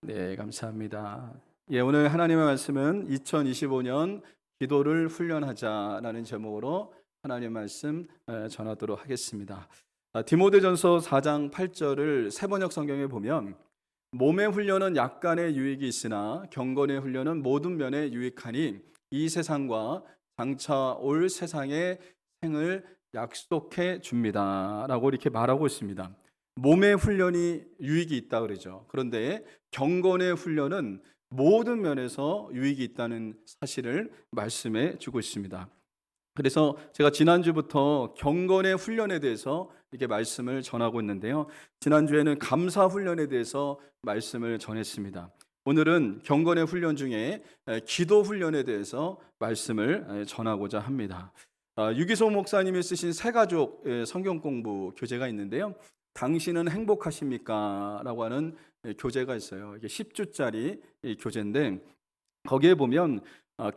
네, 감사합니다. 오늘 하나님의 말씀은 2025년 기도를 훈련하자라는 제목으로 하나님의 말씀 전하도록 하겠습니다. 디모데전서 4장 8절을 세번역 성경에 보면 몸의 훈련은 약간의 유익이 있으나 경건의 훈련은 모든 면에 유익하니 이 세상과 장차 올 세상의 생을 약속해 줍니다. 라고 이렇게 말하고 있습니다. 몸의 훈련이 유익이 있다 그러죠. 그런데 경건의 훈련은 모든 면에서 유익이 있다는 사실을 말씀해 주고 있습니다. 그래서 제가 지난주부터 경건의 훈련에 대해서 이렇게 말씀을 전하고 있는데요. 지난주에는 감사 훈련에 대해서 말씀을 전했습니다. 오늘은 경건의 훈련 중에 기도 훈련에 대해서 말씀을 전하고자 합니다. 유기소 목사님이 쓰신 새가족 성경 공부 교재가 있는데요. 당신은 행복하십니까? 라고 하는 교재가 있어요. 이게 10주짜리 교재인데 거기에 보면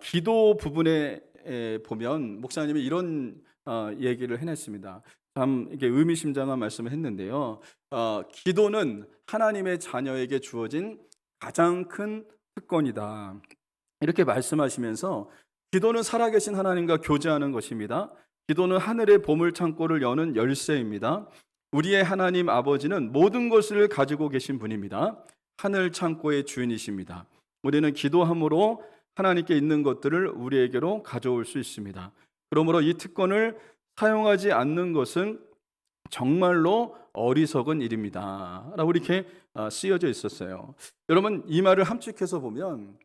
기도 부분에 보면 목사님이 이런 얘기를 해냈습니다. 참 이게 의미심장한 말씀을 했는데요. 기도는 하나님의 자녀에게 주어진 가장 큰 특권이다. 이렇게 말씀하시면서 기도는 살아계신 하나님과 교제하는 것입니다. 기도는 하늘의 보물 창고를 여는 열쇠입니다. 우리의 하나님 아버지는 모든 것을 가지고 계신 분입니다. 하늘 창고의 주인이십니다. 우리는 기도함으로 하나님께 있는 것들을 우리에게로 가져올 수 있습니다. 그러므로 이 특권을 사용하지 않는 것은 정말로 어리석은 일입니다. 라고 이렇게 쓰여져 있었어요. 여러분, 이 말을 함축해서 보면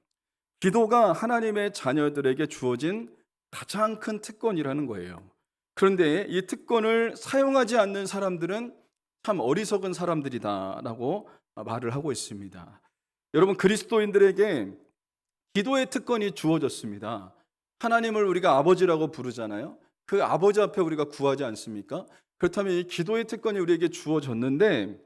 기도가 하나님의 자녀들에게 주어진 가장 큰 특권이라는 거예요. 그런데 이 특권을 사용하지 않는 사람들은 참 어리석은 사람들이다라고 말을 하고 있습니다. 여러분, 그리스도인들에게 기도의 특권이 주어졌습니다. 하나님을 우리가 아버지라고 부르잖아요. 그 아버지 앞에 우리가 구하지 않습니까? 그렇다면 이 기도의 특권이 우리에게 주어졌는데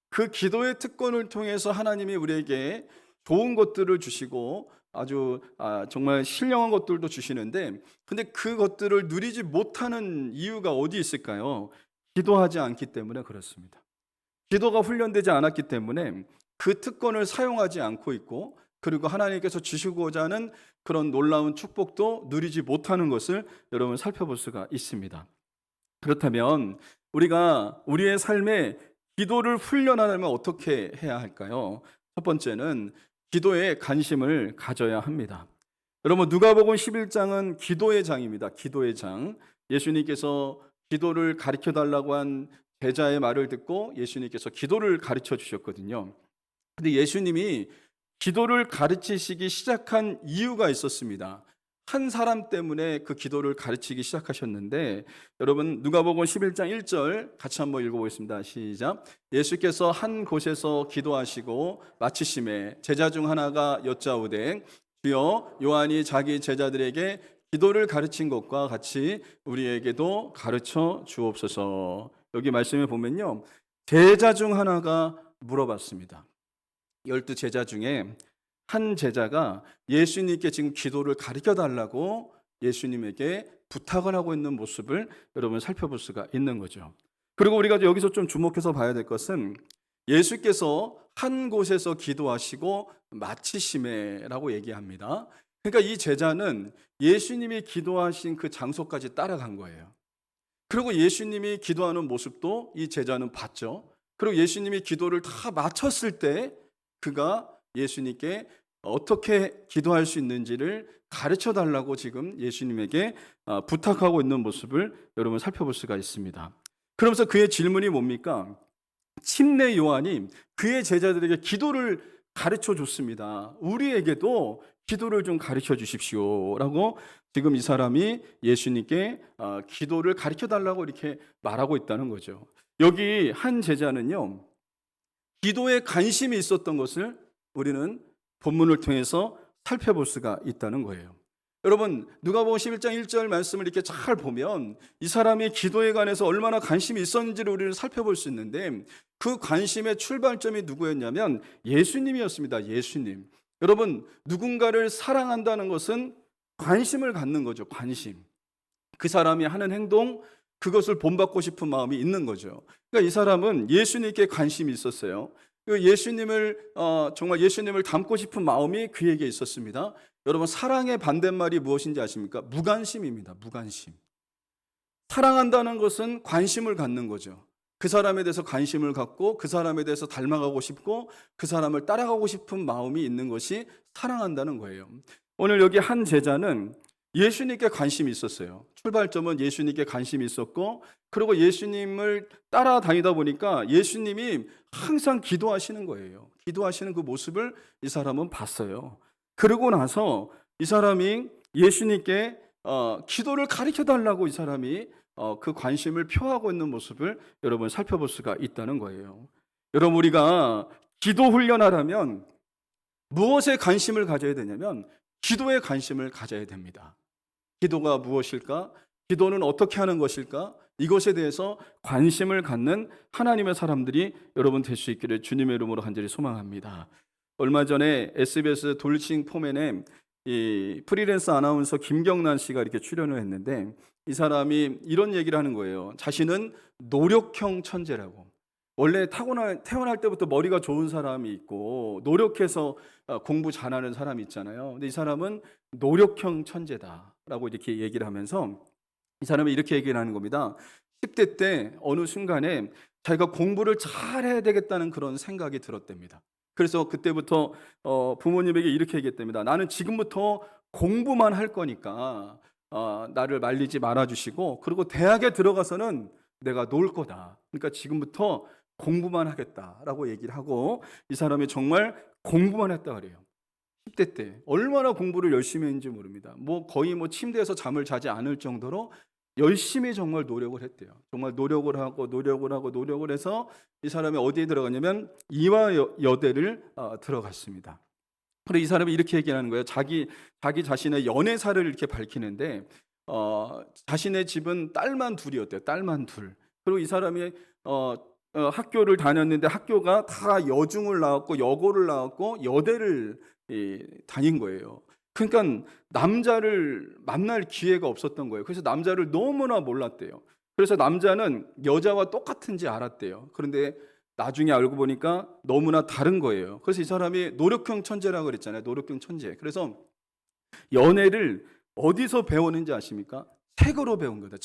그 기도의 특권을 통해서 하나님이 우리에게 좋은 것들을 주시고 아주 정말 신령한 것들도 주시는데 근데 그것들을 누리지 못하는 이유가 어디 있을까요? 기도하지 않기 때문에 그렇습니다. 기도가 훈련되지 않았기 때문에 그 특권을 사용하지 않고 있고 그리고 하나님께서 주시고자 하는 그런 놀라운 축복도 누리지 못하는 것을 여러분 살펴볼 수가 있습니다. 그렇다면 우리가 우리의 삶에 기도를 훈련하려면 어떻게 해야 할까요? 첫 번째는 기도에 관심을 가져야 합니다. 여러분, 누가복음 11장은 기도의 장입니다. 기도의 장. 예수님께서 기도를 가르쳐 달라고 한 제자의 말을 듣고 예수님께서 기도를 가르쳐 주셨거든요. 근데 예수님이 기도를 가르치시기 시작한 이유가 있었습니다. 한 사람 때문에 그 기도를 가르치기 시작하셨는데 여러분, 누가복음 11장 1절 같이 한번 읽어보겠습니다. 시작. 예수께서 한 곳에서 기도하시고 마치심에 제자 중 하나가 여짜오되 주여, 요한이 자기 제자들에게 기도를 가르친 것과 같이 우리에게도 가르쳐 주옵소서. 여기 말씀에 보면요, 제자 중 하나가 물어봤습니다. 12 제자 중에 한 제자가 예수님께 지금 기도를 가르쳐 달라고 예수님에게 부탁을 하고 있는 모습을 여러분 살펴볼 수가 있는 거죠. 그리고 우리가 여기서 좀 주목해서 봐야 될 것은 예수께서 한 곳에서 기도하시고 마치심에라고 얘기합니다. 그러니까 이 제자는 예수님이 기도하신 그 장소까지 따라간 거예요. 그리고 예수님이 기도하는 모습도 이 제자는 봤죠. 그리고 예수님이 기도를 다 마쳤을 때 그가 예수님께 어떻게 기도할 수 있는지를 가르쳐 달라고 지금 예수님에게 부탁하고 있는 모습을 여러분 살펴볼 수가 있습니다. 그러면서 그의 질문이 뭡니까? 침례 요한이 그의 제자들에게 기도를 가르쳐 줬습니다. 우리에게도 기도를 좀 가르쳐 주십시오라고 지금 이 사람이 예수님께 기도를 가르쳐 달라고 이렇게 말하고 있다는 거죠. 여기 한 제자는요, 기도에 관심이 있었던 것을 우리는 본문을 통해서 살펴볼 수가 있다는 거예요. 여러분, 누가복음 11장 1절 말씀을 이렇게 잘 보면 이 사람이 기도에 관해서 얼마나 관심이 있었는지를 우리는 살펴볼 수 있는데 그 관심의 출발점이 누구였냐면 예수님이었습니다. 예수님. 여러분, 누군가를 사랑한다는 것은 관심을 갖는 거죠. 관심. 그 사람이 하는 행동, 그것을 본받고 싶은 마음이 있는 거죠. 그러니까 이 사람은 예수님께 관심이 있었어요. 그 예수님을 정말 예수님을 닮고 싶은 마음이 그에게 있었습니다. 여러분, 사랑의 반대말이 무엇인지 아십니까? 무관심입니다. 무관심. 사랑한다는 것은 관심을 갖는 거죠. 그 사람에 대해서 관심을 갖고 그 사람에 대해서 닮아가고 싶고 그 사람을 따라가고 싶은 마음이 있는 것이 사랑한다는 거예요. 오늘 여기 한 제자는 예수님께 관심이 있었어요. 출발점은 예수님께 관심이 있었고, 그리고 예수님을 따라다니다 보니까 예수님이 항상 기도하시는 거예요. 기도하시는 그 모습을 이 사람은 봤어요. 그러고 나서 이 사람이 예수님께 기도를 가르쳐 달라고 이 사람이 그 관심을 표하고 있는 모습을 여러분 살펴볼 수가 있다는 거예요. 여러분, 우리가 기도 훈련하려면 무엇에 관심을 가져야 되냐면 기도에 관심을 가져야 됩니다. 기도가 무엇일까? 기도는 어떻게 하는 것일까? 이것에 대해서 관심을 갖는 하나님의 사람들이 여러분 될 수 있기를 주님의 이름으로 간절히 소망합니다. 얼마 전에 SBS 돌싱 포맨에 이 프리랜서 아나운서 김경란 씨가 이렇게 출연을 했는데, 이 사람이 이런 얘기를 하는 거예요. 자신은 노력형 천재라고. 원래 태어날 때부터 머리가 좋은 사람이 있고 노력해서 공부 잘하는 사람이 있잖아요. 근데 이 사람은 노력형 천재다라고 이렇게 얘기를 하면서 이 사람이 이렇게 얘기를 하는 겁니다. 10대 때 어느 순간에 자기가 공부를 잘해야 되겠다는 그런 생각이 들었답니다. 그래서 그때부터 부모님에게 이렇게 얘기했답니다. 나는 지금부터 공부만 할 거니까 나를 말리지 말아주시고, 그리고 대학에 들어가서는 내가 놀 거다. 그러니까 지금부터 공부만 하겠다라고 얘기를 하고, 이 사람이 정말 공부만 했다 그래요. 10대 때 얼마나 공부를 열심히 했는지 모릅니다. 거의 침대에서 잠을 자지 않을 정도로 열심히 정말 노력을 했대요. 정말 노력을 해서 이 사람이 어디에 들어갔냐면 이화여대를 들어갔습니다. 그리고 이 사람이 이렇게 얘기하는 거예요. 자기 자신의 연애사를 이렇게 밝히는데 자신의 집은 딸만 둘이었대요. 딸만 둘. 그리고 이 사람이 학교를 다녔는데 학교가 다 여중을 나왔고 여고를 나왔고 여대를 다닌 거예요. 그러니까 남자를 만날 기회가 없었던 거예요. 그래서 남자를 너무나 몰랐대요. 그래서 남자는 여자와 똑같은지 알았대요. 그런데 나중에 알고 보니까 너무나 다른 거예요. 그래서 이 사람이 노력형 천재라고 그랬잖아요. 노력형 천재. 그래서 연애를 어디서 배웠는지 아십니까? 책으로 배운 거다.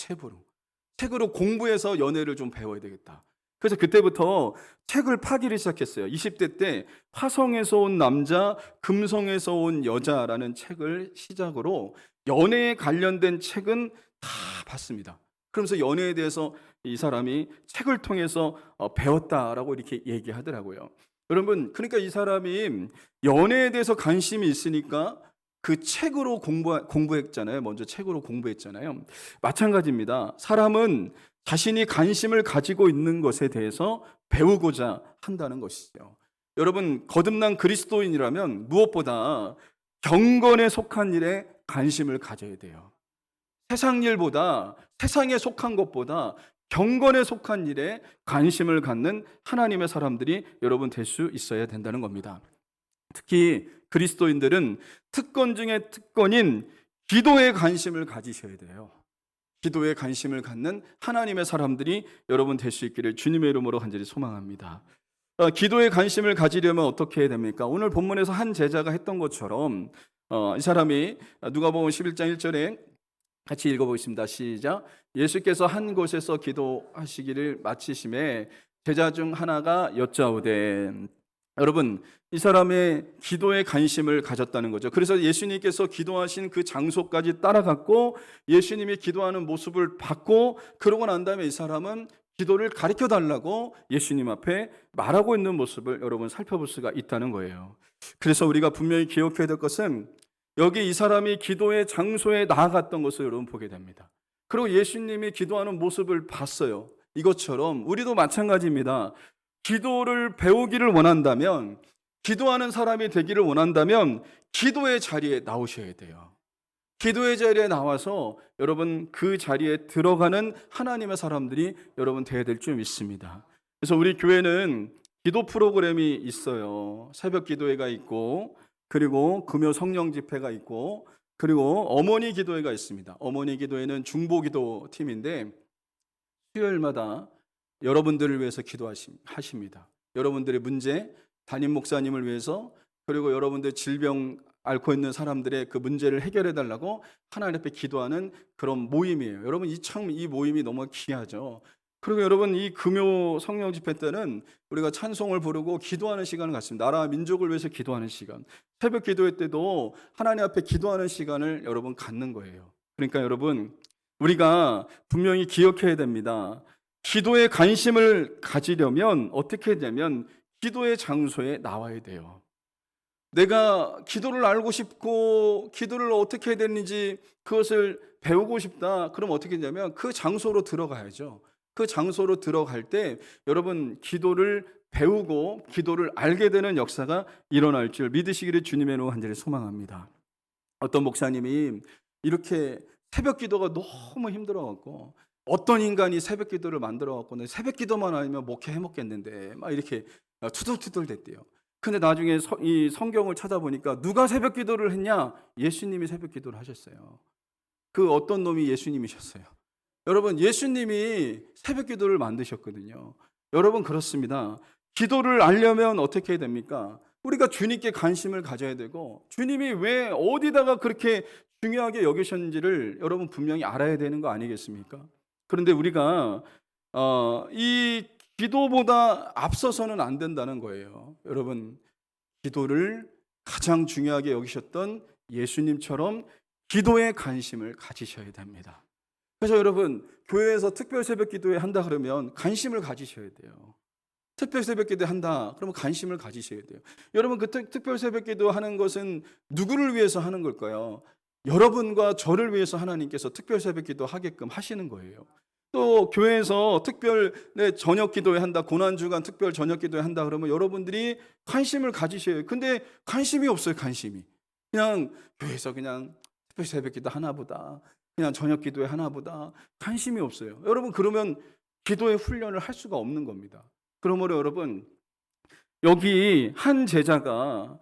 책으로 공부해서 연애를 좀 배워야 되겠다. 그래서 그때부터 책을 파기를 시작했어요. 20대 때 화성에서 온 남자, 금성에서 온 여자라는 책을 시작으로 연애에 관련된 책은 다 봤습니다. 그러면서 연애에 대해서 이 사람이 책을 통해서 배웠다라고 이렇게 얘기하더라고요. 여러분, 그러니까 이 사람이 연애에 대해서 관심이 있으니까 그 책으로 공부했잖아요. 먼저 책으로 공부했잖아요. 마찬가지입니다. 사람은 자신이 관심을 가지고 있는 것에 대해서 배우고자 한다는 것이죠. 여러분, 거듭난 그리스도인이라면 무엇보다 경건에 속한 일에 관심을 가져야 돼요. 세상 일보다, 세상에 속한 것보다 경건에 속한 일에 관심을 갖는 하나님의 사람들이 여러분 될 수 있어야 된다는 겁니다. 특히 그리스도인들은 특권 중에 특권인 기도에 관심을 가지셔야 돼요. 기도에 관심을 갖는 하나님의 사람들이 여러분 될 수 있기를 주님의 이름으로 간절히 소망합니다. 기도에 관심을 가지려면 어떻게 해야 됩니까? 오늘 본문에서 한 제자가 했던 것처럼 이 사람이 누가복음 11장 1절에 같이 읽어보겠습니다. 시작. 예수께서 한 곳에서 기도하시기를 마치심에 제자 중 하나가 여짜오되. 여러분, 이 사람의 기도에 관심을 가졌다는 거죠. 그래서 예수님께서 기도하신 그 장소까지 따라갔고 예수님이 기도하는 모습을 봤고, 그러고 난 다음에 이 사람은 기도를 가르쳐 달라고 예수님 앞에 말하고 있는 모습을 여러분 살펴볼 수가 있다는 거예요. 그래서 우리가 분명히 기억해야 될 것은 여기 이 사람이 기도의 장소에 나아갔던 것을 여러분 보게 됩니다. 그리고 예수님이 기도하는 모습을 봤어요. 이것처럼 우리도 마찬가지입니다. 기도를 배우기를 원한다면, 기도하는 사람이 되기를 원한다면 기도의 자리에 나오셔야 돼요. 기도의 자리에 나와서 여러분 그 자리에 들어가는 하나님의 사람들이 여러분 되어야 될 줄 믿습니다. 그래서 우리 교회는 기도 프로그램이 있어요. 새벽 기도회가 있고, 그리고 금요 성령 집회가 있고, 그리고 어머니 기도회가 있습니다. 어머니 기도회는 중보 기도 팀인데 수요일마다 여러분들을 위해서 기도하십니다. 여러분들의 문제, 담임 목사님을 위해서, 그리고 여러분들 질병 앓고 있는 사람들의 그 문제를 해결해 달라고 하나님 앞에 기도하는 그런 모임이에요. 여러분 이 모임이 너무 귀하죠. 그리고 여러분 이 금요 성령 집회 때는 우리가 찬송을 부르고 기도하는 시간을 갖습니다. 나라와 민족을 위해서 기도하는 시간. 새벽 기도회 때도 하나님 앞에 기도하는 시간을 여러분 갖는 거예요. 그러니까 여러분 우리가 분명히 기억해야 됩니다. 기도에 관심을 가지려면 어떻게 되면 기도의 장소에 나와야 돼요. 내가 기도를 알고 싶고 기도를 어떻게 해야 되는지 그것을 배우고 싶다. 그럼 어떻게 되냐면 그 장소로 들어가야죠. 그 장소로 들어갈 때 여러분 기도를 배우고 기도를 알게 되는 역사가 일어날 줄 믿으시기를 주님의 이름으로 간절히 소망합니다. 어떤 목사님이 이렇게 새벽 기도가 너무 힘들어갖고 어떤 인간이 새벽 기도를 만들어갖고 새벽 기도만 아니면 목회 해먹겠는데 막 이렇게 투덜투덜 됐대요. 근데 나중에 이 성경을 찾아보니까 누가 새벽 기도를 했냐? 예수님이 새벽 기도를 하셨어요. 그 어떤 놈이 예수님이셨어요. 여러분 예수님이 새벽 기도를 만드셨거든요. 여러분 그렇습니다. 기도를 알려면 어떻게 해야 됩니까? 우리가 주님께 관심을 가져야 되고 주님이 왜 어디다가 그렇게 중요하게 여기셨는지를 여러분 분명히 알아야 되는 거 아니겠습니까? 그런데 우리가 이 기도보다 앞서서는 안 된다는 거예요. 여러분 기도를 가장 중요하게 여기셨던 예수님처럼 기도에 관심을 가지셔야 됩니다. 그래서 여러분 교회에서 특별 새벽 기도회 한다 그러면 관심을 가지셔야 돼요. 특별 새벽 기도 한다 그러면 관심을 가지셔야 돼요. 여러분 그 특별 새벽 기도 하는 것은 누구를 위해서 하는 걸까요? 여러분과 저를 위해서 하나님께서 특별 새벽 기도 하게끔 하시는 거예요. 또 교회에서 특별 저녁 기도회 한다, 고난주간 특별 저녁 기도회 한다 그러면 여러분들이 관심을 가지셔야 해요. 근데 관심이 없어요. 관심이 그냥 교회에서 그냥 특별 새벽 기도 하나보다, 그냥 저녁 기도회 하나보다 관심이 없어요. 여러분 그러면 기도의 훈련을 할 수가 없는 겁니다. 그러므로 여러분 여기 한 제자가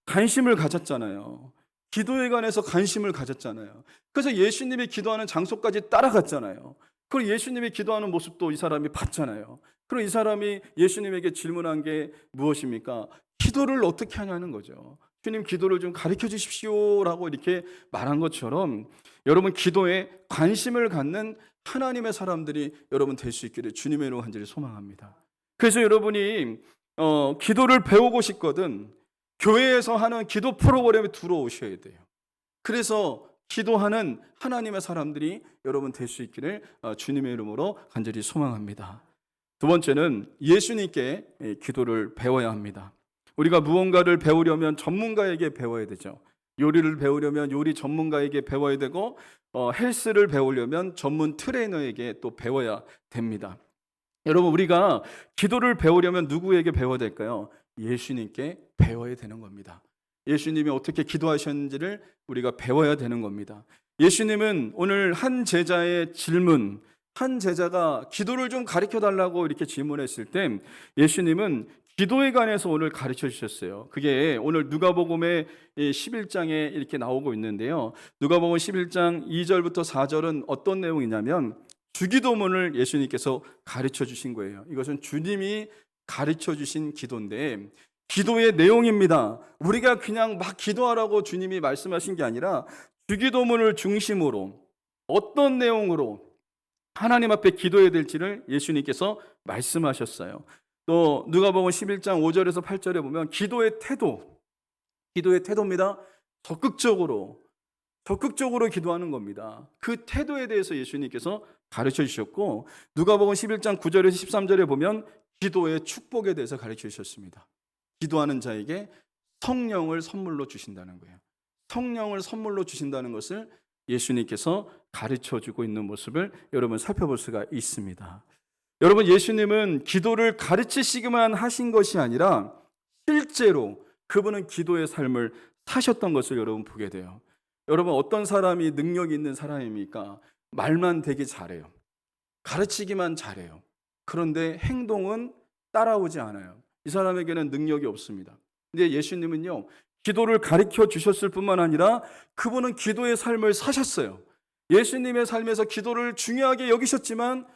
관심을 가졌잖아요. 기도에 관해서 관심을 가졌잖아요. 그래서 예수님이 기도하는 장소까지 따라갔잖아요. 그리고 예수님이 기도하는 모습도 이 사람이 봤잖아요. 그리고 이 사람이 예수님에게 질문한 게 무엇입니까? 기도를 어떻게 하냐는 거죠. 주님 기도를 좀 가르쳐 주십시오라고 이렇게 말한 것처럼 여러분 기도에 관심을 갖는 하나님의 사람들이 여러분 될 수 있기를 주님의 이름으로 간절히 소망합니다. 그래서 여러분이 기도를 배우고 싶거든 교회에서 하는 기도 프로그램에 들어오셔야 돼요. 그래서 기도하는 하나님의 사람들이 여러분 될 수 있기를 주님의 이름으로 간절히 소망합니다. 두 번째는 예수님께 기도를 배워야 합니다. 우리가 무언가를 배우려면 전문가에게 배워야 되죠. 요리를 배우려면 요리 전문가에게 배워야 되고 헬스를 배우려면 전문 트레이너에게 또 배워야 됩니다. 여러분 우리가 기도를 배우려면 누구에게 배워야 될까요? 예수님께 배워야 되는 겁니다. 예수님이 어떻게 기도하셨는지를 우리가 배워야 되는 겁니다. 예수님은 오늘 한 제자의 질문, 한 제자가 기도를 좀 가르쳐 달라고 이렇게 질문했을 때 예수님은 기도에 관해서 오늘 가르쳐 주셨어요. 그게 오늘 누가복음의 11장에 이렇게 나오고 있는데요. 누가복음 11장 2절부터 4절은 어떤 내용이냐면 주기도문을 예수님께서 가르쳐 주신 거예요. 이것은 주님이 가르쳐 주신 기도인데 기도의 내용입니다. 우리가 그냥 막 기도하라고 주님이 말씀하신 게 아니라 주기도문을 중심으로 어떤 내용으로 하나님 앞에 기도해야 될지를 예수님께서 말씀하셨어요. 또 누가복음 11장 5절에서 8절에 보면 기도의 태도입니다. 적극적으로 기도하는 겁니다. 그 태도에 대해서 예수님께서 가르쳐 주셨고 누가복음 11장 9절에서 13절에 보면 기도의 축복에 대해서 가르쳐 주셨습니다. 기도하는 자에게 성령을 선물로 주신다는 거예요. 성령을 선물로 주신다는 것을 예수님께서 가르쳐 주고 있는 모습을 여러분 살펴볼 수가 있습니다. 여러분 예수님은 기도를 가르치시기만 하신 것이 아니라 실제로 그분은 기도의 삶을 사셨던 것을 여러분 보게 돼요. 여러분 어떤 사람이 능력이 있는 사람입니까? 말만 되게 잘해요. 가르치기만 잘해요. 그런데 행동은 따라오지 않아요. 이 사람에게는 능력이 없습니다. 근데 예수님은요, 기도를 가르쳐 주셨을 뿐만 아니라 그분은 기도의 삶을 사셨어요. 예수님의 삶에서 기도를 중요하게 여기셨지만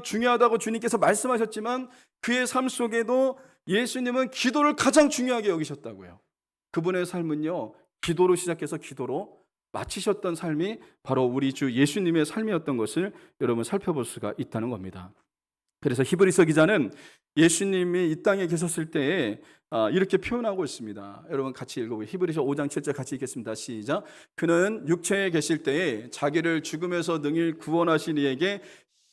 중요하다고 주님께서 말씀하셨지만 그의 삶 속에도 예수님은 기도를 가장 중요하게 여기셨다고요. 그분의 삶은요, 기도로 시작해서 기도로 마치셨던 삶이 바로 우리 주 예수님의 삶이었던 것을 여러분 살펴볼 수가 있다는 겁니다. 그래서 히브리서 기자는 예수님이 이 땅에 계셨을 때에 이렇게 표현하고 있습니다. 여러분 같이 읽어보세요. 히브리서 5장 7절 같이 읽겠습니다. 시작. 그는 육체에 계실 때에 자기를 죽음에서 능히 구원하신 이에게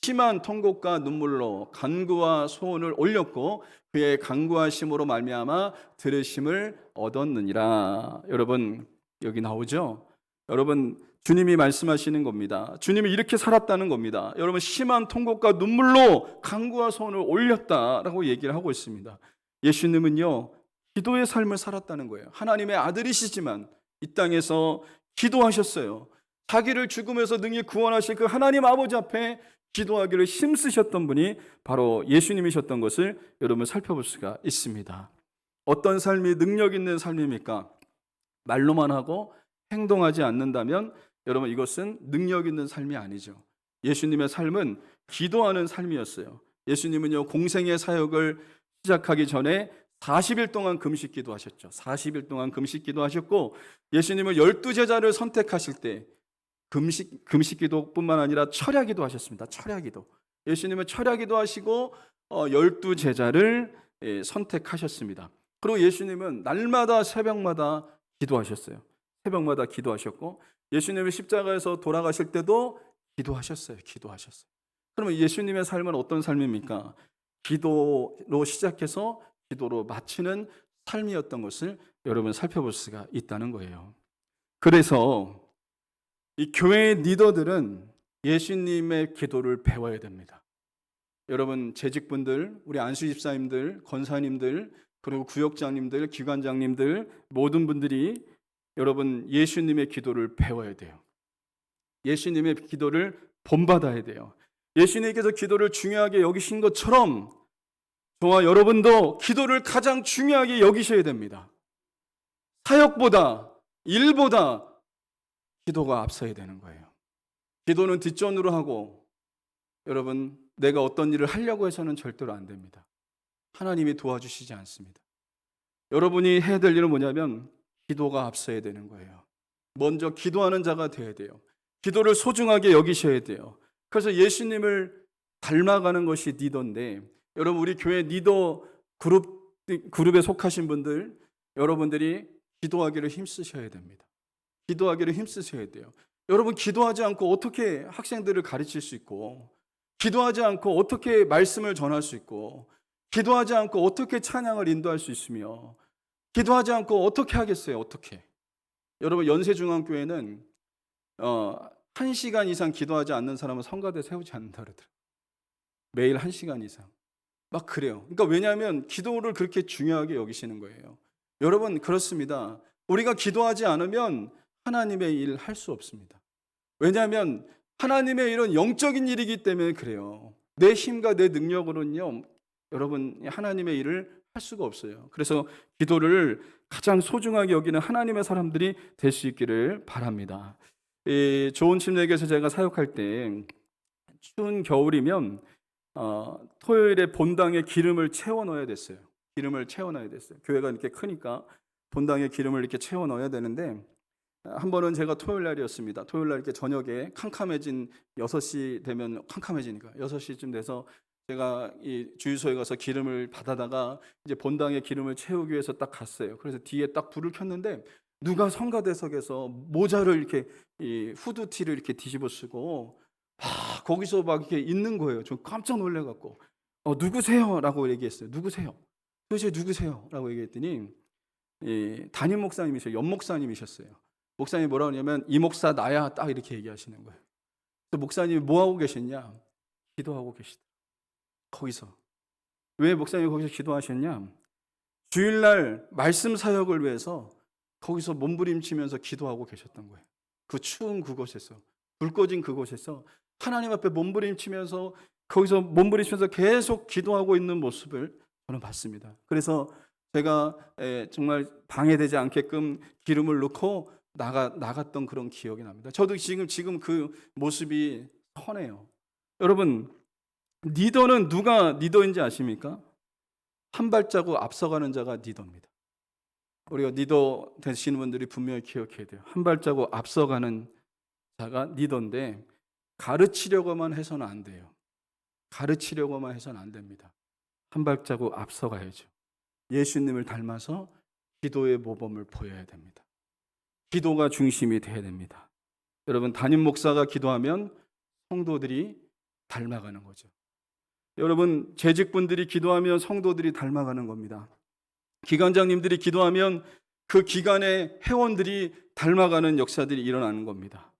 심한 통곡과 눈물로 간구와 소원을 올렸고 그의 간구하심으로 말미암아 들으심을 얻었느니라. 여러분 여기 나오죠? 여러분 주님이 말씀하시는 겁니다. 주님이 이렇게 살았다는 겁니다. 여러분 심한 통곡과 눈물로 간구와 소원을 올렸다라고 얘기를 하고 있습니다. 예수님은요 기도의 삶을 살았다는 거예요. 하나님의 아들이시지만 이 땅에서 기도하셨어요. 자기를 죽음에서 능히 구원하실 그 하나님 아버지 앞에 기도하기를 힘쓰셨던 분이 바로 예수님이셨던 것을 여러분 살펴볼 수가 있습니다. 어떤 삶이 능력 있는 삶입니까? 말로만 하고 행동하지 않는다면 여러분 이것은 능력 있는 삶이 아니죠. 예수님의 삶은 기도하는 삶이었어요. 예수님은요 공생의 사역을 시작하기 전에 40일 동안 금식 기도하셨죠. 40일 동안 금식 기도하셨고 예수님은 12제자를 선택하실 때 금식 기도뿐만 아니라 철야기도 하셨습니다. 철야기도. 예수님은 철야기도 하시고 12제자를 선택하셨습니다. 그리고 예수님은 날마다 새벽마다 기도하셨어요. 새벽마다 기도하셨고 예수님이 십자가에서 돌아가실 때도 기도하셨어요. 기도하셨어요. 그러면 예수님의 삶은 어떤 삶입니까? 기도로 시작해서 기도로 마치는 삶이었던 것을 여러분 살펴볼 수가 있다는 거예요. 그래서 이 교회의 리더들은 예수님의 기도를 배워야 됩니다. 여러분 재직분들, 우리 안수 집사님들, 권사님들, 그리고 구역장님들, 기관장님들 모든 분들이 여러분 예수님의 기도를 배워야 돼요. 예수님의 기도를 본받아야 돼요. 예수님께서 기도를 중요하게 여기신 것처럼 저와 여러분도 기도를 가장 중요하게 여기셔야 됩니다. 사역보다 일보다 기도가 앞서야 되는 거예요. 기도는 뒷전으로 하고 여러분 내가 어떤 일을 하려고 해서는 절대로 안 됩니다. 하나님이 도와주시지 않습니다. 여러분이 해야 될 일은 뭐냐면 기도가 앞서야 되는 거예요. 먼저 기도하는 자가 되어야 돼요. 기도를 소중하게 여기셔야 돼요. 그래서 예수님을 닮아가는 것이 리더인데 여러분 우리 교회 리더 그룹에 속하신 분들 여러분들이 기도하기를 힘쓰셔야 됩니다. 기도하기를 힘쓰셔야 돼요. 여러분 기도하지 않고 어떻게 학생들을 가르칠 수 있고 기도하지 않고 어떻게 말씀을 전할 수 있고 기도하지 않고 어떻게 찬양을 인도할 수 있으며 기도하지 않고 어떻게 하겠어요? 어떻게? 여러분 연세중앙교회는 1시간 이상 기도하지 않는 사람은 성가대 세우지 않는다 그러더라고요. 매일 1시간 이상. 막 그래요. 그러니까 왜냐하면 기도를 그렇게 중요하게 여기시는 거예요. 여러분 그렇습니다. 우리가 기도하지 않으면 하나님의 일 할 수 없습니다. 왜냐하면 하나님의 일은 영적인 일이기 때문에 그래요. 내 힘과 내 능력으로는요, 여러분 하나님의 일을 할 수가 없어요. 그래서 기도를 가장 소중하게 여기는 하나님의 사람들이 될 수 있기를 바랍니다. 좋은 침례교에서 제가 사역할 때 추운 겨울이면 토요일에 본당에 기름을 채워 넣어야 됐어요. 기름을 채워 넣어야 됐어요. 교회가 이렇게 크니까 본당에 기름을 이렇게 채워 넣어야 되는데 한 번은 제가 토요일 날이었습니다. 토요일 날 이렇게 저녁에 캄캄해진 6시 되면 캄캄해지니까 6시쯤 돼서 제가 이 주유소에 가서 기름을 받아다가 이제 본당에 기름을 채우기 위해서 딱 갔어요. 그래서 뒤에 딱 불을 켰는데 누가 성가대석에서 모자를 이렇게 이 후드티를 이렇게 뒤집어 쓰고 거기서 막 이렇게 있는 거예요. 저 깜짝 놀래갖고 누구세요?라고 얘기했어요. 누구세요? 도대체 누구세요? 라고 얘기했더니 담임 목사님이셔요. 옆 목사님이셨어요. 목사님이 뭐라고 하냐면 이 목사 나야 딱 이렇게 얘기하시는 거예요. 그래서 목사님이 뭐 하고 계셨냐? 기도하고 계시다. 거기서. 왜 목사님이 거기서 기도하셨냐? 주일날 말씀 사역을 위해서 거기서 몸부림치면서 기도하고 계셨던 거예요. 그 추운 그곳에서 불 꺼진 그곳에서 하나님 앞에 몸부림치면서 거기서 몸부림치면서 계속 기도하고 있는 모습을 저는 봤습니다. 그래서 제가 정말 방해되지 않게끔 기름을 넣고 나갔던 그런 기억이 납니다. 저도 지금 그 모습이 선해요. 여러분 리더는 누가 리더인지 아십니까? 한 발자국 앞서가는 자가 리더입니다. 우리가 리더 되시는 분들이 분명히 기억해야 돼요. 한 발자국 앞서가는 자가 리더인데 가르치려고만 해서는 안 돼요. 가르치려고만 해서는 안 됩니다. 한 발자국 앞서가야죠. 예수님을 닮아서 기도의 모범을 보여야 됩니다. 기도가 중심이 돼야 됩니다. 여러분, 담임 목사가 기도하면 성도들이 닮아가는 거죠. 여러분, 재직분들이 기도하면 성도들이 닮아가는 겁니다. 기관장님들이 기도하면 그 기관의 회원들이 닮아가는 역사들이 일어나는 겁니다.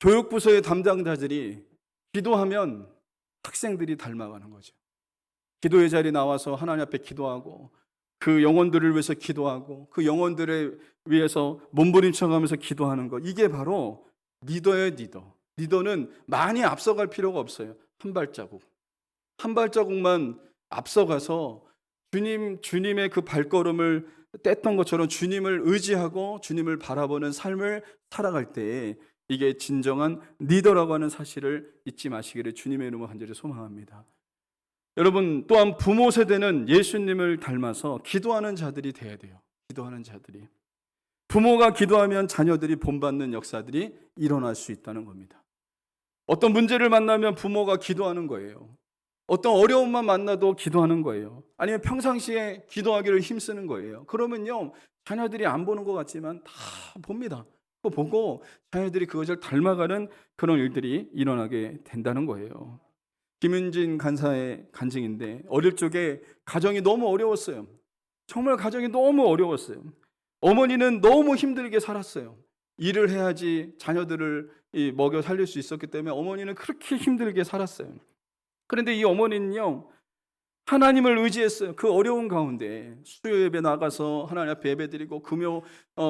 교육부서의 담당자들이 기도하면 학생들이 닮아가는 거죠. 기도의 자리에 나와서 하나님 앞에 기도하고 그 영혼들을 위해서 기도하고 그 영혼들을 위해서 몸부림쳐가면서 기도하는 것, 이게 바로 리더예요. 리더는 많이 앞서갈 필요가 없어요. 한 발자국만 앞서가서 주님의 그 발걸음을 뗐던 것처럼 주님을 의지하고 주님을 바라보는 삶을 살아갈 때에 이게 진정한 리더라고 하는 사실을 잊지 마시기를 주님의 이름으로 간절히 소망합니다. 여러분, 또한 부모 세대는 예수님을 닮아서 기도하는 자들이 돼야 돼요. 기도하는 자들이. 부모가 기도하면 자녀들이 본받는 역사들이 일어날 수 있다는 겁니다. 어떤 문제를 만나면 부모가 기도하는 거예요. 어떤 어려움만 만나도 기도하는 거예요. 아니면 평상시에 기도하기를 힘쓰는 거예요. 그러면요, 자녀들이 안 보는 것 같지만 다 봅니다. 그거 보고 자녀들이 그것을 닮아가는 그런 일들이 일어나게 된다는 거예요. 김윤진 간사의 간증인데 어릴 적에 가정이 너무 어려웠어요. 정말 가정이 너무 어려웠어요. 어머니는 너무 힘들게 살았어요. 일을 해야지 자녀들을 먹여 살릴 수 있었기 때문에 어머니는 그렇게 힘들게 살았어요. 그런데 이 어머니는요, 하나님을 의지했어요. 그 어려운 가운데 수요 예배 나가서 하나님 앞에 예배드리고 금요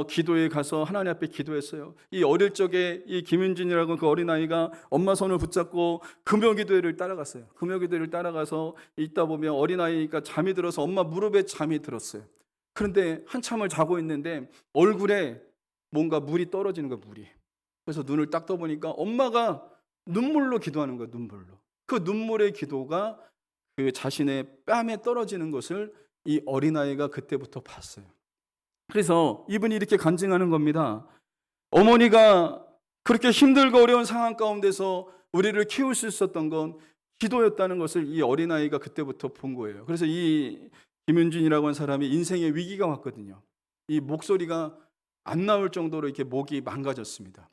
기도에 가서 하나님 앞에 기도했어요. 이 어릴 적에 이 김윤진이라고 그 어린아이가 엄마 손을 붙잡고 금요 기도회를 따라갔어요. 금요 기도회를 따라가서 있다 보면 어린아이가 잠이 들어서 엄마 무릎에 잠이 들었어요. 그런데 한참을 자고 있는데 얼굴에 뭔가 물이 떨어지는 거예요. 물이. 그래서 눈을 딱 떠보니까 엄마가 눈물로 기도하는 거예요. 눈물로. 그 눈물의 기도가 그 자신의 뺨에 떨어지는 것을 이 어린아이가 그때부터 봤어요. 그래서 이분이 이렇게 간증하는 겁니다. 어머니가 그렇게 힘들고 어려운 상황 가운데서 우리를 키울 수 있었던 건 기도였다는 것을 이 어린아이가 그때부터 본 거예요. 그래서 이 김윤준이라고 하는 사람이 인생의 위기가 왔거든요. 이 목소리가 안 나올 정도로 이렇게 목이 망가졌습니다.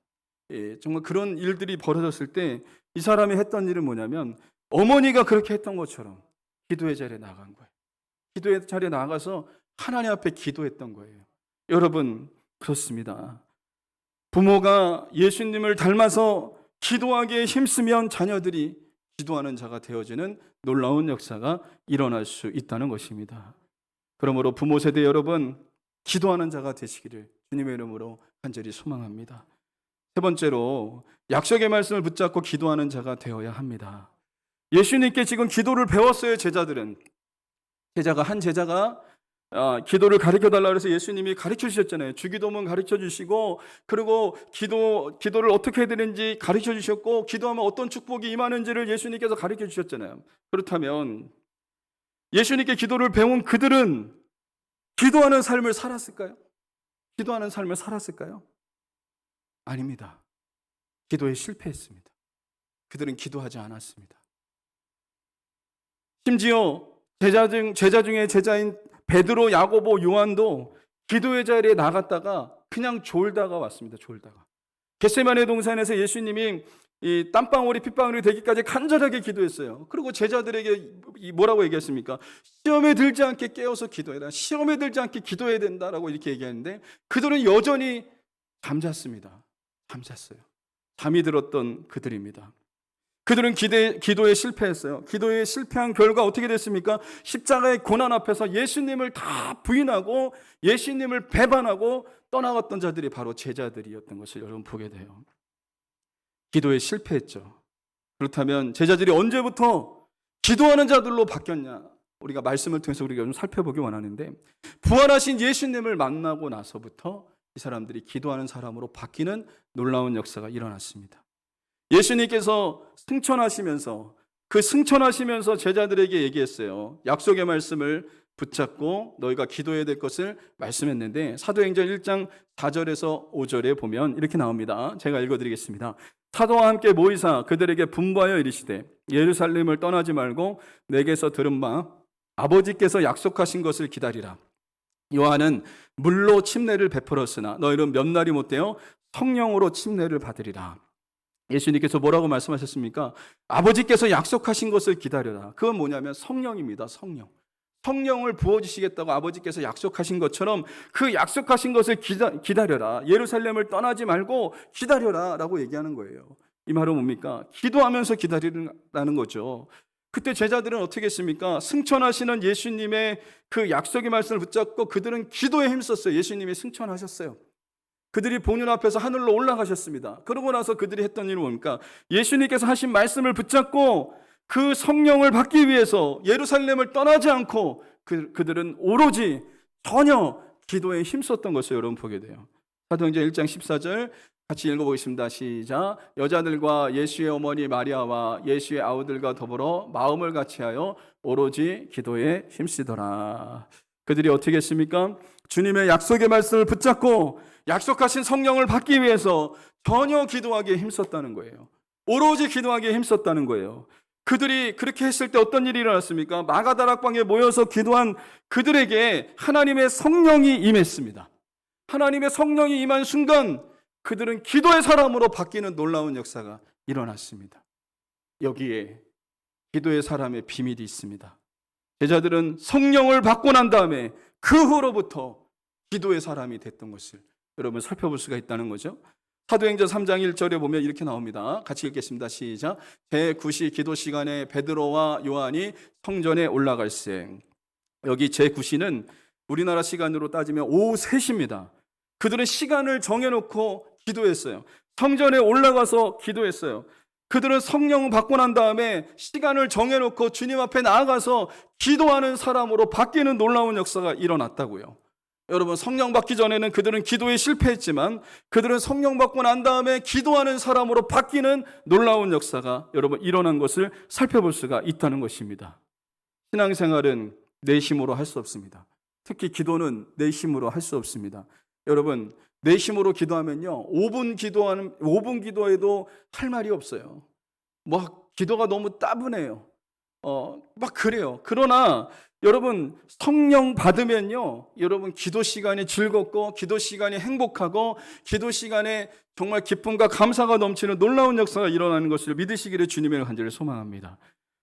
예, 정말 그런 일들이 벌어졌을 때 이 사람이 했던 일은 뭐냐면 어머니가 그렇게 했던 것처럼 기도의 자리에 나간 거예요. 기도의 자리에 나가서 하나님 앞에 기도했던 거예요. 여러분, 그렇습니다. 부모가 예수님을 닮아서 기도하기에 힘쓰면 자녀들이 기도하는 자가 되어지는 놀라운 역사가 일어날 수 있다는 것입니다. 그러므로 부모 세대 여러분, 기도하는 자가 되시기를 주님의 이름으로 간절히 소망합니다. 세 번째로 약속의 말씀을 붙잡고 기도하는 자가 되어야 합니다. 예수님께 지금 기도를 배웠어요. 한 제자가 기도를 가르쳐달라고 해서 예수님이 가르쳐 주셨잖아요. 주기도문 가르쳐 주시고, 그리고 기도를 어떻게 해야 되는지 가르쳐 주셨고, 기도하면 어떤 축복이 임하는지를 예수님께서 가르쳐 주셨잖아요. 그렇다면 예수님께 기도를 배운 그들은 기도하는 삶을 살았을까요? 기도하는 삶을 살았을까요? 아닙니다. 기도에 실패했습니다. 그들은 기도하지 않았습니다. 심지어 제자 중에 제자인 베드로, 야고보, 요한도 기도의 자리에 나갔다가 그냥 졸다가 왔습니다. 졸다가. 겟세마네 동산에서 예수님이 이 땀방울이 핏방울이 되기까지 간절하게 기도했어요. 그리고 제자들에게 뭐라고 얘기했습니까? 시험에 들지 않게 깨어서 기도해라. 시험에 들지 않게 기도해야 된다라고 이렇게 얘기했는데 그들은 여전히 잠잤습니다. 잠잤어요. 잠이 들었던 그들입니다. 그들은 기도에 실패했어요. 기도에 실패한 결과 어떻게 됐습니까? 십자가의 고난 앞에서 예수님을 다 부인하고 예수님을 배반하고 떠나갔던 자들이 바로 제자들이었던 것을 여러분 보게 돼요. 기도에 실패했죠. 그렇다면 제자들이 언제부터 기도하는 자들로 바뀌었냐? 우리가 말씀을 통해서 우리가 좀 살펴보기 원하는데 부활하신 예수님을 만나고 나서부터 이 사람들이 기도하는 사람으로 바뀌는 놀라운 역사가 일어났습니다. 예수님께서 승천하시면서 제자들에게 얘기했어요. 약속의 말씀을 붙잡고 너희가 기도해야 될 것을 말씀했는데, 사도행전 1장 4절에서 5절에 보면 이렇게 나옵니다. 제가 읽어드리겠습니다. 사도와 함께 모이사 그들에게 분부하여 이르시되 예루살렘을 떠나지 말고 내게서 들은 바 아버지께서 약속하신 것을 기다리라. 요한은 물로 침례를 베풀었으나 너희는 몇 날이 못되어 성령으로 침례를 받으리라. 예수님께서 뭐라고 말씀하셨습니까? 아버지께서 약속하신 것을 기다려라. 그건 뭐냐면 성령입니다. 성령을 부어주시겠다고 아버지께서 약속하신 것처럼 그 약속하신 것을 기다려라. 예루살렘을 떠나지 말고 기다려라 라고 얘기하는 거예요. 이 말은 뭡니까? 기도하면서 기다리라는 거죠. 그때 제자들은 어떻게 했습니까? 승천하시는 예수님의 그 약속의 말씀을 붙잡고 그들은 기도에 힘썼어요. 예수님이 승천하셨어요. 그들이 본인 앞에서 하늘로 올라가셨습니다. 그러고 나서 그들이 했던 일은 뭡니까? 예수님께서 하신 말씀을 붙잡고 그 성령을 받기 위해서 예루살렘을 떠나지 않고 그들은 오로지 전혀 기도에 힘썼던 것을 여러분 보게 돼요. 사도행전 1장 14절 같이 읽어보겠습니다. 시작. 여자들과 예수의 어머니 마리아와 예수의 아우들과 더불어 마음을 같이하여 오로지 기도에 힘쓰더라. 그들이 어떻게 했습니까? 주님의 약속의 말씀을 붙잡고 약속하신 성령을 받기 위해서 전혀 기도하기에 힘썼다는 거예요. 오로지 기도하기에 힘썼다는 거예요. 그들이 그렇게 했을 때 어떤 일이 일어났습니까? 마가다락방에 모여서 기도한 그들에게 하나님의 성령이 임했습니다. 하나님의 성령이 임한 순간 그들은 기도의 사람으로 바뀌는 놀라운 역사가 일어났습니다. 여기에 기도의 사람의 비밀이 있습니다. 제자들은 성령을 받고 난 다음에 그 후로부터 기도의 사람이 됐던 것을 여러분 살펴볼 수가 있다는 거죠. 사도행전 3장 1절에 보면 이렇게 나옵니다. 같이 읽겠습니다. 시작. 제9시 기도 시간에 베드로와 요한이 성전에 올라갈세. 여기 제9시는 우리나라 시간으로 따지면 오후 3시입니다. 그들은 시간을 정해놓고 기도했어요. 성전에 올라가서 기도했어요. 그들은 성령 받고 난 다음에 시간을 정해놓고 주님 앞에 나아가서 기도하는 사람으로 바뀌는 놀라운 역사가 일어났다고요. 여러분, 성령 받기 전에는 그들은 기도에 실패했지만 그들은 성령 받고 난 다음에 기도하는 사람으로 바뀌는 놀라운 역사가 여러분 일어난 것을 살펴볼 수가 있다는 것입니다. 신앙생활은 내 힘으로 할 수 없습니다. 특히 기도는 내 힘으로 할 수 없습니다. 여러분, 내 힘으로 기도하면요 5분 기도해도 할 말이 없어요. 기도가 너무 따분해요. 막 그래요. 그러나 여러분, 성령 받으면요 여러분 기도 시간이 즐겁고 기도 시간이 행복하고 기도 시간에 정말 기쁨과 감사가 넘치는 놀라운 역사가 일어나는 것을 믿으시기를 주님의 간절히 소망합니다.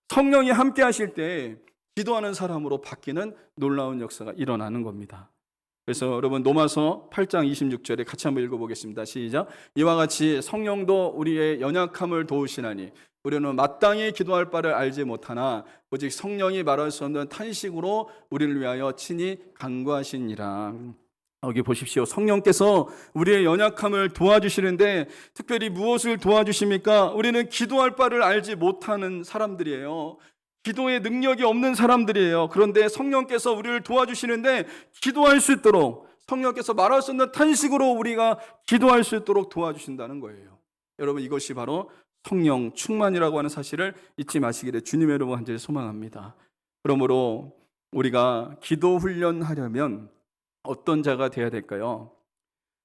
성령이 함께 하실 때 기도하는 사람으로 바뀌는 놀라운 역사가 일어나는 겁니다. 그래서 여러분 로마서 8장 26절에 같이 한번 읽어보겠습니다. 시작. 이와 같이 성령도 우리의 연약함을 도우시나니 우리는 마땅히 기도할 바를 알지 못하나 오직 성령이 말할 수 없는 탄식으로 우리를 위하여 친히 간구하시니라. 여기 보십시오. 성령께서 우리의 연약함을 도와주시는데 특별히 무엇을 도와주십니까? 우리는 기도할 바를 알지 못하는 사람들이에요. 기도의 능력이 없는 사람들이에요. 그런데 성령께서 우리를 도와주시는데 기도할 수 있도록, 성령께서 말할 수 없는 탄식으로 우리가 기도할 수 있도록 도와주신다는 거예요. 여러분, 이것이 바로 성령 충만이라고 하는 사실을 잊지 마시기를 주님의 이름으로 간절히 소망합니다. 그러므로 우리가 기도 훈련하려면 어떤 자가 되어야 될까요?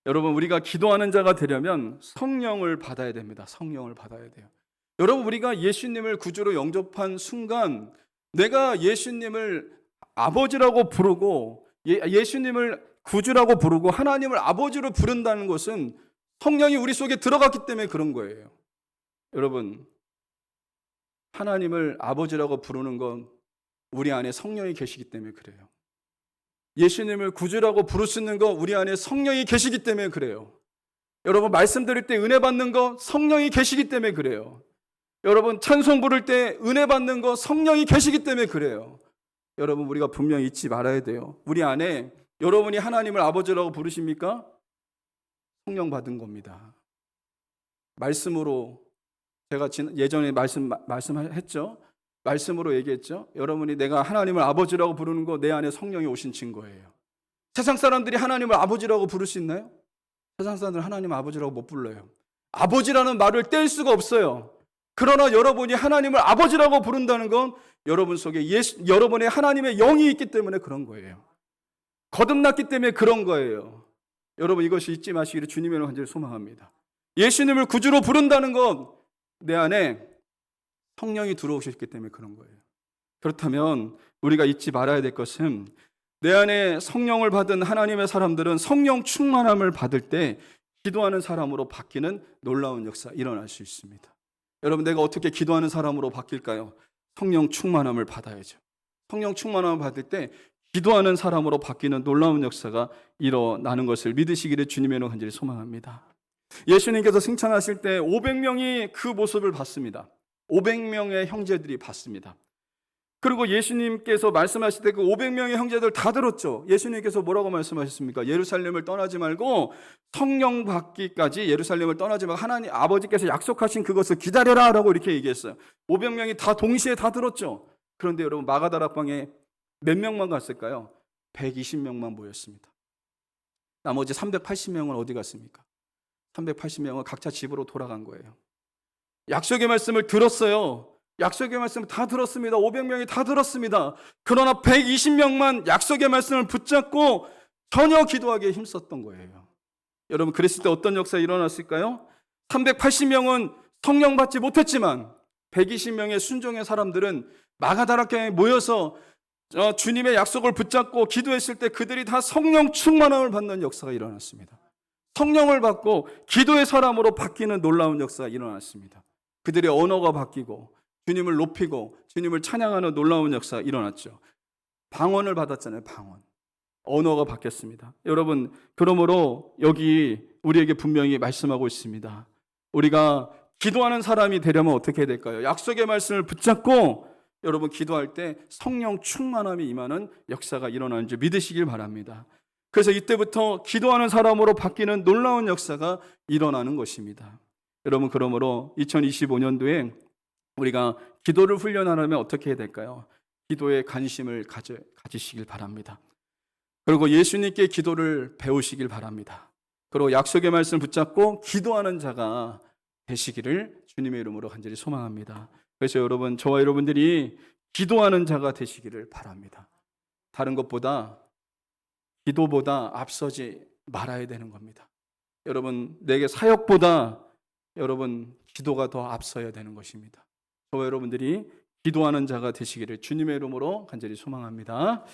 여러분, 우리가 기도하는 자가 되려면 성령을 받아야 됩니다. 성령을 받아야 돼요. 여러분, 우리가 예수님을 구주로 영접한 순간 내가 예수님을 아버지라고 부르고 예수님을 구주라고 부르고 하나님을 아버지로 부른다는 것은 성령이 우리 속에 들어갔기 때문에 그런 거예요. 여러분, 하나님을 아버지라고 부르는 건 우리 안에 성령이 계시기 때문에 그래요. 예수님을 구주라고 부를 수 있는 거 우리 안에 성령이 계시기 때문에 그래요. 여러분, 말씀 드릴 때 은혜 받는 거 성령이 계시기 때문에 그래요. 여러분, 찬송 부를 때 은혜 받는 거 성령이 계시기 때문에 그래요. 여러분, 우리가 분명히 잊지 말아야 돼요. 우리 안에 여러분이 하나님을 아버지라고 부르십니까? 성령 받은 겁니다. 말씀으로 제가 예전에 말씀했죠. 말씀으로 얘기했죠. 여러분이 내가 하나님을 아버지라고 부르는 거 내 안에 성령이 오신 증거예요. 세상 사람들이 하나님을 아버지라고 부를 수 있나요? 세상 사람들은 하나님 아버지라고 못 불러요. 아버지라는 말을 뗄 수가 없어요. 그러나 여러분이 하나님을 아버지라고 부른다는 건 여러분 속에 여러분의 하나님의 영이 있기 때문에 그런 거예요. 거듭났기 때문에 그런 거예요. 여러분 이것이 잊지 마시기를 주님의 이름으로 간절히 소망합니다. 예수님을 구주로 부른다는 건 내 안에 성령이 들어오셨기 때문에 그런 거예요. 그렇다면 우리가 잊지 말아야 될 것은 내 안에 성령을 받은 하나님의 사람들은 성령 충만함을 받을 때 기도하는 사람으로 바뀌는 놀라운 역사 일어날 수 있습니다. 여러분 내가 어떻게 기도하는 사람으로 바뀔까요? 성령 충만함을 받아야죠. 성령 충만함을 받을 때 기도하는 사람으로 바뀌는 놀라운 역사가 일어나는 것을 믿으시기를 주님의 이름으로 간절히 소망합니다. 예수님께서 승천하실 때 500명이 그 모습을 봤습니다. 500명의 형제들이 봤습니다. 그리고 예수님께서 말씀하실 때 그 500명의 형제들 다 들었죠. 예수님께서 뭐라고 말씀하셨습니까? 예루살렘을 떠나지 말고 성령 받기까지 예루살렘을 떠나지 말고 하나님 아버지께서 약속하신 그것을 기다려라 라고 이렇게 얘기했어요. 500명이 다 동시에 다 들었죠. 그런데 여러분 마가다락방에 몇 명만 갔을까요? 120명만 모였습니다. 나머지 380명은 어디 갔습니까? 380명은 각자 집으로 돌아간 거예요. 약속의 말씀을 들었어요. 약속의 말씀을 다 들었습니다. 500명이 다 들었습니다. 그러나 120명만 약속의 말씀을 붙잡고 전혀 기도하기에 힘썼던 거예요. 여러분 그랬을 때 어떤 역사가 일어났을까요? 380명은 성령 받지 못했지만 120명의 순종의 사람들은 마가다락방에 모여서 주님의 약속을 붙잡고 기도했을 때 그들이 다 성령 충만함을 받는 역사가 일어났습니다. 성령을 받고 기도의 사람으로 바뀌는 놀라운 역사가 일어났습니다. 그들의 언어가 바뀌고 주님을 높이고 주님을 찬양하는 놀라운 역사가 일어났죠. 방언을 받았잖아요. 방언. 언어가 바뀌었습니다. 여러분 그러므로 여기 우리에게 분명히 말씀하고 있습니다. 우리가 기도하는 사람이 되려면 어떻게 해야 될까요? 약속의 말씀을 붙잡고 여러분 기도할 때 성령 충만함이 임하는 역사가 일어나는 줄 믿으시길 바랍니다. 그래서 이때부터 기도하는 사람으로 바뀌는 놀라운 역사가 일어나는 것입니다. 여러분 그러므로 2025년도에 우리가 기도를 훈련하려면 어떻게 해야 될까요? 기도에 관심을 가지시길 바랍니다. 그리고 예수님께 기도를 배우시길 바랍니다. 그리고 약속의 말씀을 붙잡고 기도하는 자가 되시기를 주님의 이름으로 간절히 소망합니다. 그래서 여러분 저와 여러분들이 기도하는 자가 되시기를 바랍니다. 다른 것보다 기도보다 앞서지 말아야 되는 겁니다. 여러분 내게 사역보다 여러분 기도가 더 앞서야 되는 것입니다. 저와 여러분들이 기도하는 자가 되시기를 주님의 이름으로 간절히 소망합니다.